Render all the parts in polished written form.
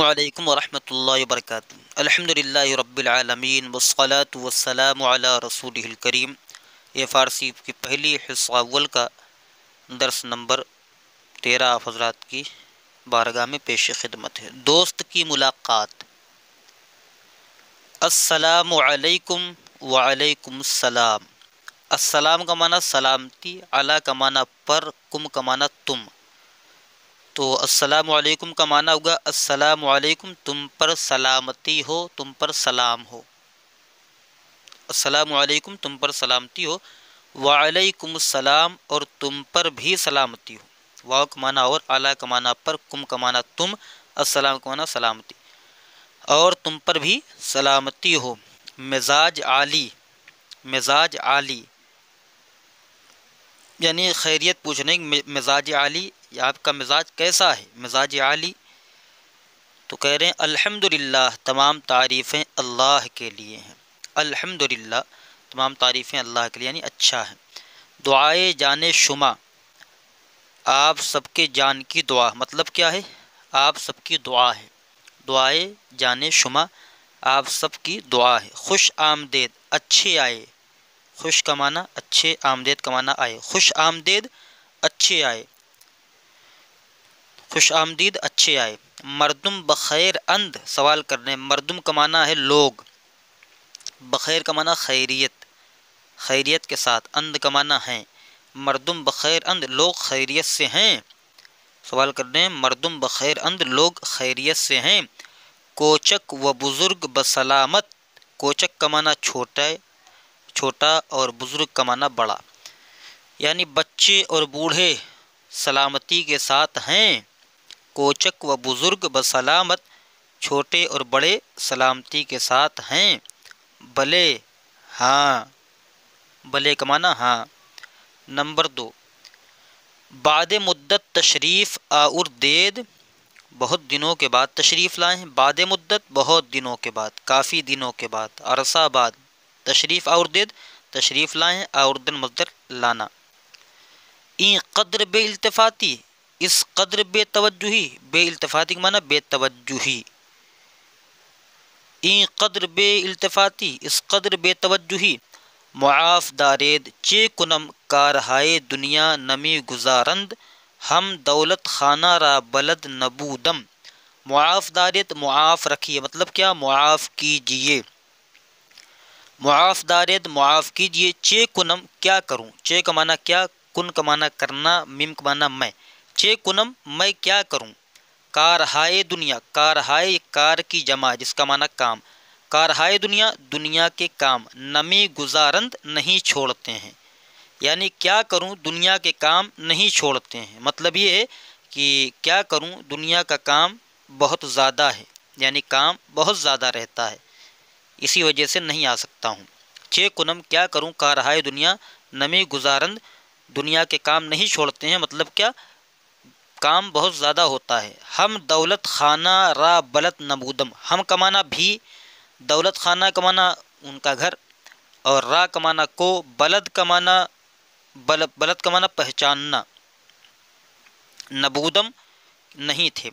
وعلیکم ورحمۃ اللہ وبرکاتہ۔ الحمدللہ رب العالمین والصلاة والسلام علی رسولہ الکریم۔ یہ فارسی کی پہلی حصہ اول کا درس نمبر 13 آپ حضرات کی بارگاہ میں پیش خدمت ہے۔ دوست کی ملاقات۔ السلام علیکم وعلیکم السلام۔ السلام کا معنی سلامتی، علی کا معنی پر، کم کا معنی تم۔ تو السلام علیکم کا معنی ہوگا السلام علیکم، تم پر سلامتی ہو، تم پر سلام ہو۔ السلام علیکم تم پر سلامتی ہو، وعلیکم السلام اور تم پر بھی سلامتی ہو۔ واو کا معنی اور، اعلیٰ کا معنی پر، کم کا معنی تم، السلام کا معنی سلامتی، اور تم پر بھی سلامتی ہو۔ مزاج عالی، مزاج عالی یعنی خیریت پوچھنے کی، مزاج عالی، آپ کا مزاج کیسا ہے؟ مزاج عالی تو کہہ رہے ہیں الحمدللہ، تمام تعریفیں اللہ کے لیے ہیں۔ الحمدللہ، تمام تعریفیں اللہ کے لیے یعنی اچھا ہے۔ دعائے جان شما، آپ سب کے جان کی دعا، مطلب کیا ہے؟ آپ سب کی دعا ہے۔ دعائے جان شما، آپ سب کی دعا ہے۔ خوش آمدید، اچھے آئے۔ خوش کا معنی اچھے، آمدید کا معنی آئے۔ خوش آمدید، اچھے آئے، خوش آمدید اچھے آئے۔ مردم بخیر اند، سوال کرنے، مردم کا معنی ہے لوگ، بخیر کا معنی خیریت، خیریت کے ساتھ، اند کا معنی ہیں۔ مردم بخیر اند، لوگ خیریت سے ہیں۔ سوال کرنے، مردم بخیر اند، لوگ خیریت سے ہیں۔ کوچک و بزرگ بسلامت، کوچک کا معنی چھوٹا اور بزرگ کا معنی بڑا، یعنی بچے اور بوڑھے سلامتی کے ساتھ ہیں۔ کوچک و بزرگ بسلامت، چھوٹے اور بڑے سلامتی کے ساتھ ہیں۔ بلے، ہاں، بلے کا معنی ہاں۔ نمبر 2، بعد مدت تشریف آور دید، بہت دنوں کے بعد تشریف لائے ہیں۔ بعد مدت، بہت دنوں کے بعد، کافی دنوں کے بعد، عرصہ بعد۔ تشریف آور دید، تشریف لائے ہیں، آوردن مصدر لانا۔ این قدر بے التفاتی، اس قدر بے توجہی، بے التفاتی کا معنی بے توجہی۔ این قدر بے التفاتی، اس قدر بے توجہی۔ معاف دارید، چے کنم کارہائے دنیا نمی گزارند، ہم دولت خانہ را بلد نبودم۔ معاف دارید، معاف رکھیے، مطلب کیا؟ معاف کیجئے۔ معاف دارید، معاف کیجئے۔ چے کنم، کیا کروں؟ چے کا معنی کیا، کن کا معنی کرنا، میم کا معنی میں۔ چے کنم، میں کیا کروں۔ کارہائے دنیا، کارہائے کار کی جمع جس کا معنی کام، کارہائے دنیا، دنیا کے کام، نمی گزارند نہیں چھوڑتے ہیں، یعنی کیا کروں دنیا کے کام نہیں چھوڑتے ہیں۔ مطلب یہ ہے کہ کیا کروں دنیا کا کام بہت زیادہ ہے، یعنی کام بہت زیادہ رہتا ہے، اسی وجہ سے نہیں آ سکتا ہوں۔ چے کنم، کیا کروں، کارہائے دنیا نمی گزارند، دنیا کے کام نہیں چھوڑتے ہیں، مطلب کیا؟ کام بہت زیادہ ہوتا ہے۔ ہم دولت خانہ را بلد نبودم، ہم کا معنی بھی، دولت خانہ کا معنی ان کا گھر، اور را کا معنی کو، بلد کا معنی بلد کا معنی پہچاننا، نبودم نہیں تھے،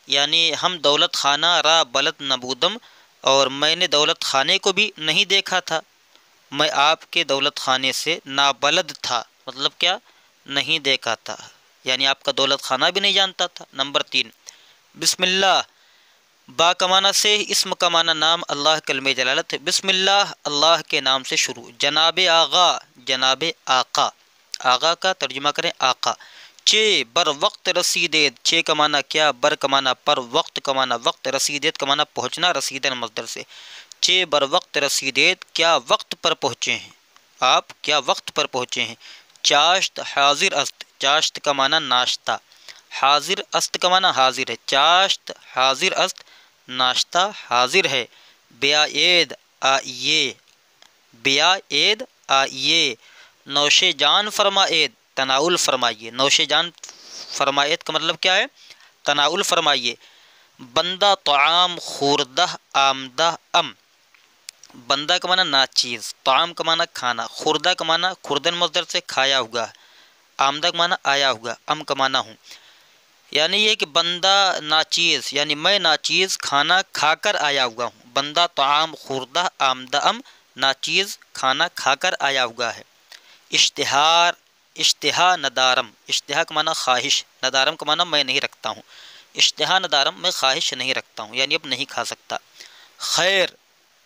یعنی ہم دولت خانہ را بلد نبودم، اور میں نے دولت خانے کو بھی نہیں دیکھا تھا، میں آپ کے دولت خانے سے نابلد تھا، مطلب کیا؟ نہیں دیکھا تھا، یعنی آپ کا دولت خانہ بھی نہیں جانتا تھا۔ نمبر 3، بسم اللہ، با کا معنی سے، اسم کا معنی نام، اللہ کلمہ جلالت ہے۔ بسم اللہ، اللہ کے نام سے شروع۔ جناب آغا، جناب آقا، آغا کا ترجمہ کریں آقا۔ چے بر وقت رسیدید، چے کا معنی کیا، بر کا معنی پر، وقت کا معنی وقت، رسیدید کا معنی پہنچنا، رسیدن مصدر سے۔ چے بر وقت رسیدید، کیا وقت پر پہنچے ہیں آپ، کیا وقت پر پہنچے ہیں۔ چاشت حاضر است، چاشت کا معنی ناشتہ، حاضر است کا معنی حاضر ہے۔ چاشت حاضر است، ناشتہ حاضر ہے۔ بیا عید آئیے، بیا عید آئیے۔ نوش جان فرمائید، تناول فرمائیے۔ نوش جان فرمائید کا مطلب کیا ہے؟ تناول فرمائیے۔ بندہ طعام خوردہ آمدہ ام، بندہ کا معنی ناچیز، طعام کا معنی کھانا، خوردہ کا معنی خوردن مصدر سے کھایا ہوا، آمدہ کا معنی آیا ہوا، ام کا معنی ہوں۔ یعنی یہ کہ بندہ ناچیز، یعنی میں ناچیز کھانا کھا کر آیا ہوا ہوں. بندہ طعام خوردہ آمدہ ناچیز کھانا کھا کر آیا ہوا ہے. اشتہار، اشتہا ندارم، اشتہا کا معنی خواہش، ندارم کا معنی میں نہیں رکھتا ہوں. اشتہا ندارم میں خواہش نہیں رکھتا ہوں، یعنی اب نہیں کھا سکتا. خیر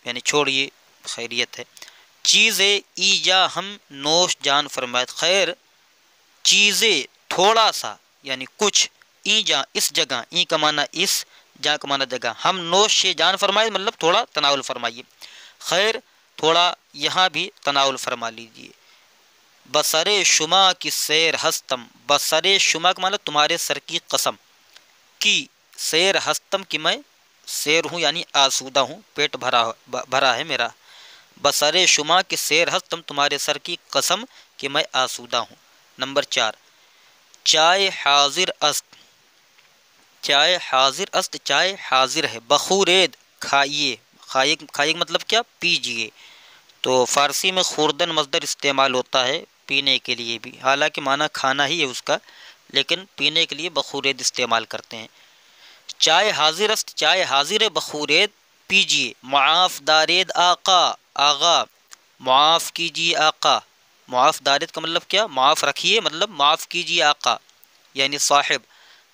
یعنی چھوڑیے، خیریت ہے. چیزیں ایجا ہم نوش جان فرمائے. خیر چیزیں تھوڑا سا یعنی کچھ، ایجا اس جگہ، ای کا معنی اس، جا کا معنی جگہ، ہم نوش جان فرمائے مطلب تھوڑا تناول فرمائیے. خیر تھوڑا یہاں بھی تناول فرما لیجیے. بسر شما کی سیر ہستم، بسر شما کا مطلب تمہارے سر کی قسم، کی سیر ہستم کی میں سیر ہوں یعنی آسودہ ہوں، پیٹ بھرا ہے میرا. بسر شما کی سیر ہستم، تمہارے سر کی قسم کہ میں آسودہ ہوں. نمبر 4، چائے حاضر است، چائے حاضر است، چائے حاضر ہے. بخورید کھائیے، کھائیے مطلب کیا؟ پیجیے. تو فارسی میں خوردن مصدر استعمال ہوتا ہے پینے کے لیے بھی، حالانکہ معنی کھانا ہی ہے اس کا، لیکن پینے کے لیے بخورید استعمال کرتے ہیں. چائے حاضر است، چائے حاضر ہے، بخورید پیجیے. معاف دارید آقا، آغا معاف کیجیے آقا. معاف دارید کا مطلب کیا؟ معاف رکھیے، مطلب معاف کیجیے آقا یعنی صاحب.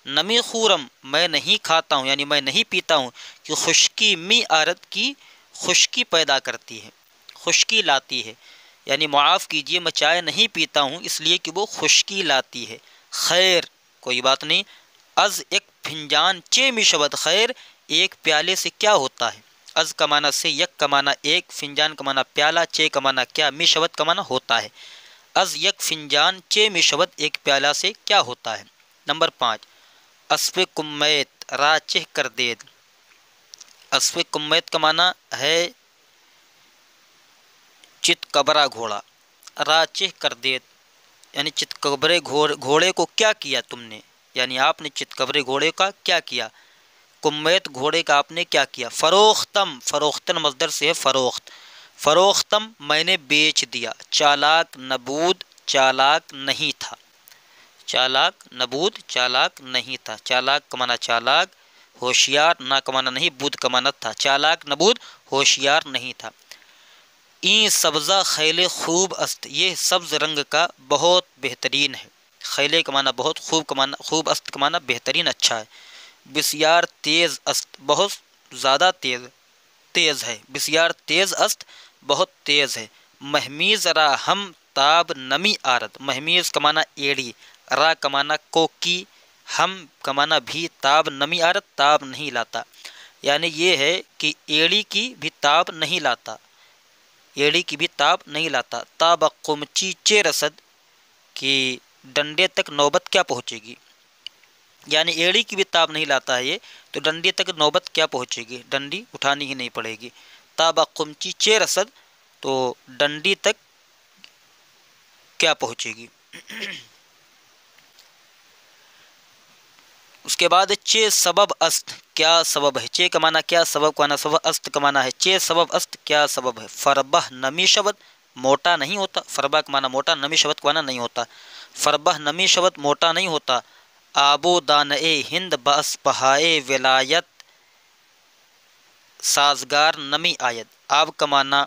نمی خورم میں نہیں کھاتا ہوں یعنی میں نہیں پیتا ہوں، کہ خشکی می آرد کی خشکی پیدا کرتی ہے، خشکی لاتی ہے. یعنی معاف کیجیے میں چائے نہیں پیتا ہوں اس لیے کہ وہ خشکی لاتی ہے. خیر کوئی بات نہیں. از ایک فنجان چے می شود، خیر ایک پیالے سے کیا ہوتا ہے. از کا معنی سے، یک کا معنی ایک، فنجان کا معنی پیالہ، چے کا معنی کیا، می شود کا معنی ہوتا ہے. از یک فنجان چے می شود، ایک پیالہ سے کیا ہوتا ہے. نمبر 5، اسب کمیت را چہ کر دید. اسب کمیت کا معنی ہے چت کبرا گھوڑا. را چہ کر دید یعنی چت کبرے گھوڑے کو کیا کیا تم نے، یعنی آپ نے چت کبرے گھوڑے کا کیا کیا. کمیت گھوڑے کا آپ نے کیا کیا. فروختم، فروختن مصدر سے ہے فروخت. فروختم میں نے بیچ دیا. چالاک نبود چالاک نہیں تھا، چالاک نبود چالاک نہیں تھا. چالاک کا معنی چالاک، ہوشیار، نہ کا معنی نہیں، بود کا معنی تھا. چالاک نبود ہوشیار نہیں تھا. این سبزہ خیل خوب است، یہ سبز رنگ کا بہت بہترین ہے. خیلے کا معنی بہت، خوب کا معنی، خوب است کا معنی بہترین اچھا ہے. بسیار تیز است بہت زیادہ تیز، تیز ہے. بسیار تیز است بہت تیز ہے. مہمیز را ہم تاب نمی آرد. مہمیز کا معنی ایڑی، را کا معنی کوکی، ہم کا معنی بھی، تاب نمی آرد تاب نہیں لاتا. یعنی یہ ہے کہ ایڑی کی بھی تاب نہیں لاتا، ایڑی کی بھی تاب نہیں لاتا. تاب قمچی چے رسد، کہ ڈنڈے تک نوبت کیا پہنچے گی. یعنی ایڑی کی بھی تاب نہیں لاتا ہے یہ، تو ڈنڈی تک نوبت کیا پہنچے گی، ڈنڈی اٹھانی ہی نہیں پڑے گی. تاب قمچی چے رسد، تو ڈنڈی تک کیا پہنچے گی. اس کے بعد چے سبب است، کیا سبب ہے. چے کا معنی کیا، سبب کا معنی سبب، است کا معنی ہے چے سبب است کیا سبب ہے. فربہ نمی شبد موٹا نہیں ہوتا، فربہ کا معنی موٹا، نمی شبد کا معنی نہیں ہوتا. فربہ نمی شبد موٹا نہیں ہوتا. آبو دانئے ہند باس بہائے ولایت سازگار نمی آید. آب کا معنی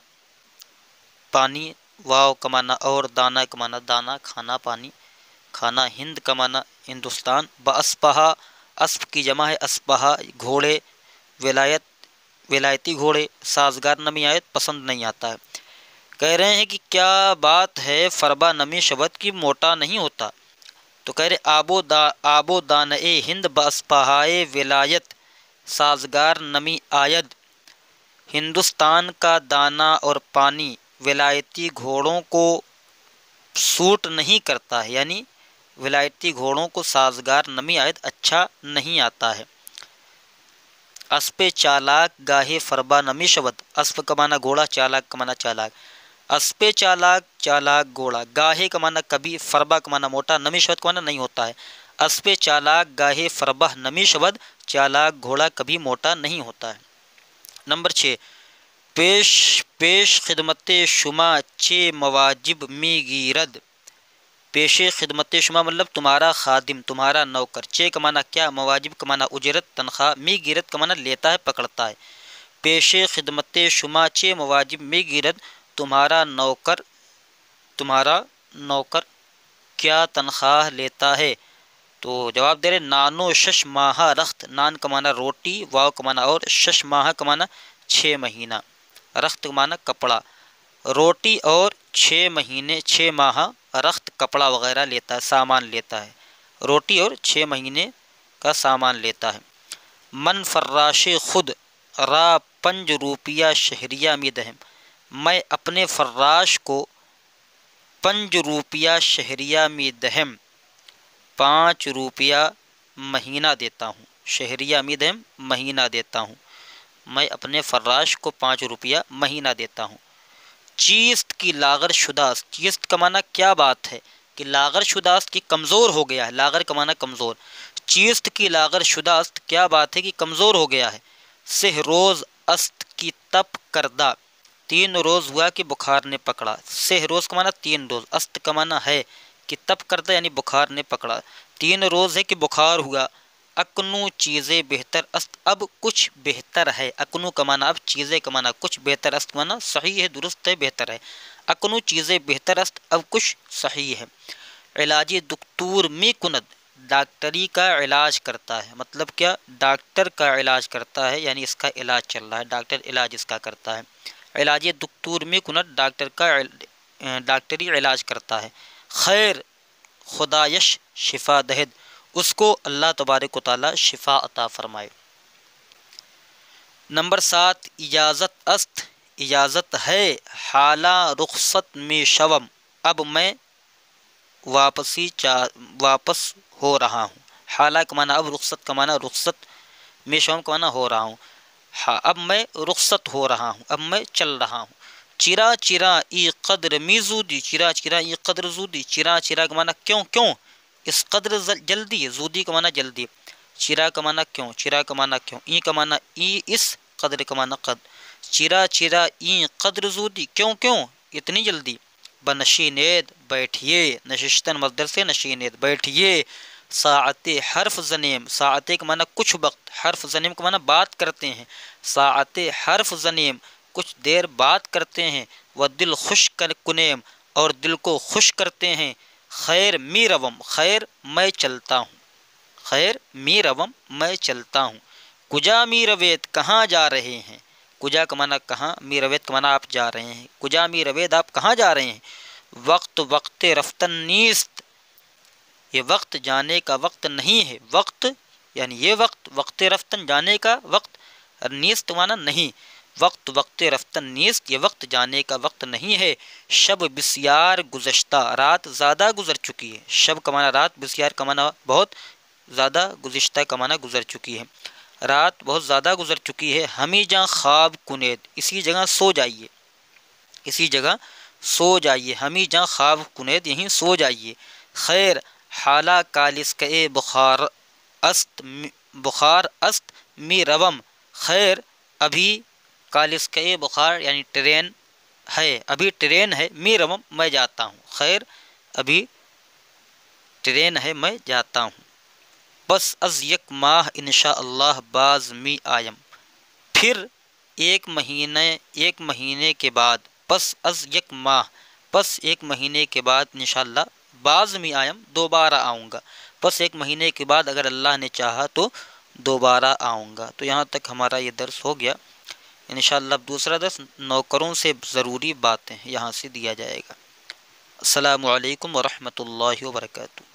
پانی، واو کا معنی اور، دانا کا معنی دانا، کھانا پانی کھانا. ہند کا معنی ہندوستان. باسپہا اسپ کی جمع ہے اسپہا گھوڑے. ولایت ولایتی گھوڑے. سازگار نمی آید پسند نہیں آتا ہے. کہہ رہے ہیں کہ کیا بات ہے فربا نمی شبد کی موٹا نہیں ہوتا. تو کہہ رہے آبو دانئے ہند باسپہائے ولایت سازگار نمی آید. ہندوستان کا دانا اور پانی ولایتی گھوڑوں کو سوٹ نہیں کرتا ہے، یعنی ولایتی گھوڑوں کو سازگار نمی آید اچھا نہیں آتا ہے. اسپِ چالاک گاہے فربا نمی شبد. اسپ کا معنی گھوڑا، چالاک کا معنی چالاک. اسپِ چالاک چالاک گھوڑا. گاہے کا معنی کبھی، فربا کا معنی موٹا، نمی شبد کا معنی نہیں ہوتا ہے. اسپِ چالاک گاہے فربہ نمی شبد، چالاک گھوڑا کبھی موٹا نہیں ہوتا ہے. نمبر 6، پیش خدمت شما چے مواجب می گیرد. پیش خدمت شما مطلب تمہارا خادم، تمہارا نوکر، چے کا معنی کیا، مواجب کا معنی اجرت تنخواہ، می گیرت کا معنی لیتا ہے پکڑتا ہے، پیش خدمت شما چے مواجب می گیرت تمہارا نوکر کیا تنخواہ لیتا ہے، تو جواب دے رہے نانو شش ماہ رخت، نان کا معنی روٹی، واو کا معنی اور، شش ماہ کا معنی 6 مہینہ، رخت کا معنی کپڑا، روٹی اور 6 مہینے 6 ماہ رخت کپڑا وغیرہ لیتا ہے، سامان لیتا ہے، روٹی اور 6 مہینے کا سامان لیتا ہے۔ من فراش خود را 5 روپیہ شہریہ می دہم، میں اپنے فراش کو 5 روپیہ شہریہ می دہم 5 روپیہ مہینہ دیتا ہوں، شہریہ می دہم مہینہ دیتا ہوں، میں اپنے فراش کو 5 روپیہ مہینہ دیتا ہوں۔ چیست کی لاغر شدہ است، چیست کا معنی کیا بات ہے کہ لاغر شدہ است کی کمزور ہو گیا ہے، لاغر کا معنی کمزور، چیست کی لاغر شدہ است کیا بات ہے کہ کمزور ہو گیا ہے، سہ روز است کی تپ کردہ، 3 روز ہوا کہ بخار نے پکڑا، سہ روز کا معنی 3 روز، است کا معنی ہے کہ تپ کردہ یعنی بخار نے پکڑا، 3 روز ہے کہ بخار ہوا، اکنو چیزیں بہتر است اب کچھ بہتر ہے، اکنو کا معنی اب، چیزیں کا معنی کچھ، بہتر است کا معنی صحیح ہے، درست ہے، بہتر ہے، اکنو چیزیں بہتر است اب کچھ صحیح ہے۔ علاج دکتور می کند، ڈاکٹری کا علاج کرتا ہے، مطلب کیا، ڈاکٹر کا علاج کرتا ہے یعنی اس کا علاج چل رہا ہے، ڈاکٹر علاج اس کا کرتا ہے۔ علاج دکتور می کند، ڈاکٹر کا ڈاکٹری علاج کرتا ہے۔ خیر خدایش شفا دہد، اس کو اللہ تبارک و تعالی شفا عطا فرمائے۔ نمبر 7 اجازت است، اجازت ہے، حالہ رخصت میں شوم، اب میں واپس ہو رہا ہوں، حالہ کا معنی اب، رخصت کا معنی رخصت، میں شوم کا معنی ہو رہا ہوں، اب میں رخصت ہو رہا ہوں، اب میں چل رہا ہوں۔ چرا چرا ای قدر می زودی، چرا چرا ای قدر زودی، چرا چرا کا معنی کیوں کیوں، اس قدر جلدی، زودی کا معنی جلدی، چرا کا معنی کیوں، چرا کا معنی کیوں، ای کا معنی ای اس، قدر کا معنی قد، چرا چرا ای قدر زودی کیوں کیوں اتنی جلدی، بنشینید بیٹھیے، نشستن مصدر سے نشینید بیٹھیے، ساعت حرف زنیم، ساعت کا معنی کچھ وقت، حرف زنیم کا معنی بات کرتے ہیں، ساعت حرف زنیم کچھ دیر بات کرتے ہیں، و دل خوش کنیم اور دل کو خوش کرتے ہیں، خیر می روم، خیر میں چلتا ہوں، خیر می روم میں چلتا ہوں، کجا می روید کہاں جا رہے ہیں، کجا کا معنی کہاں، می روید کا معنی آپ جا رہے ہیں، کجا می روید آپ کہاں جا رہے ہیں، وقت وقت رفتن نیست، یہ وقت جانے کا وقت نہیں ہے، وقت یعنی یہ وقت، وقت رفتن جانے کا وقت، نیست معنی نہیں، وقت وقت رفتن نیست یہ وقت جانے کا وقت نہیں ہے، شب بسیار گزشتہ، رات زیادہ گزر چکی ہے، شب کا معنی رات، بسیار کا معنی بہت، زیادہ، گزشتہ کا معنی گزر چکی ہے، رات بہت زیادہ گزر چکی ہے، ہمیں جہاں خواب کنید، اسی جگہ سو جائیے، اسی جگہ سو جائیے، ہمیں جہاں خواب کنید یہیں سو جائیے، خیر حالہ کالس کے بخار است می روم، خیر ابھی کالس کے بخار یعنی ٹرین ہے، ابھی ٹرین ہے، می روم میں جاتا ہوں، خیر ابھی ٹرین ہے میں جاتا ہوں، بس از یک ماہ انشاء اللہ باز می آیم، پھر ایک مہینے کے بعد، پس از یک ماہ، پس ایک مہینے کے بعد انشاءاللہ باز می آیم دوبارہ آؤں گا، پس ایک مہینے کے بعد اگر اللہ نے چاہا تو دوبارہ آؤں گا۔ تو یہاں تک ہمارا یہ درس ہو گیا، انشاءاللہ اب دوسرا درس نوکروں سے ضروری باتیں یہاں سے دیا جائے گا۔ السلام علیکم ورحمۃ اللہ وبرکاتہ۔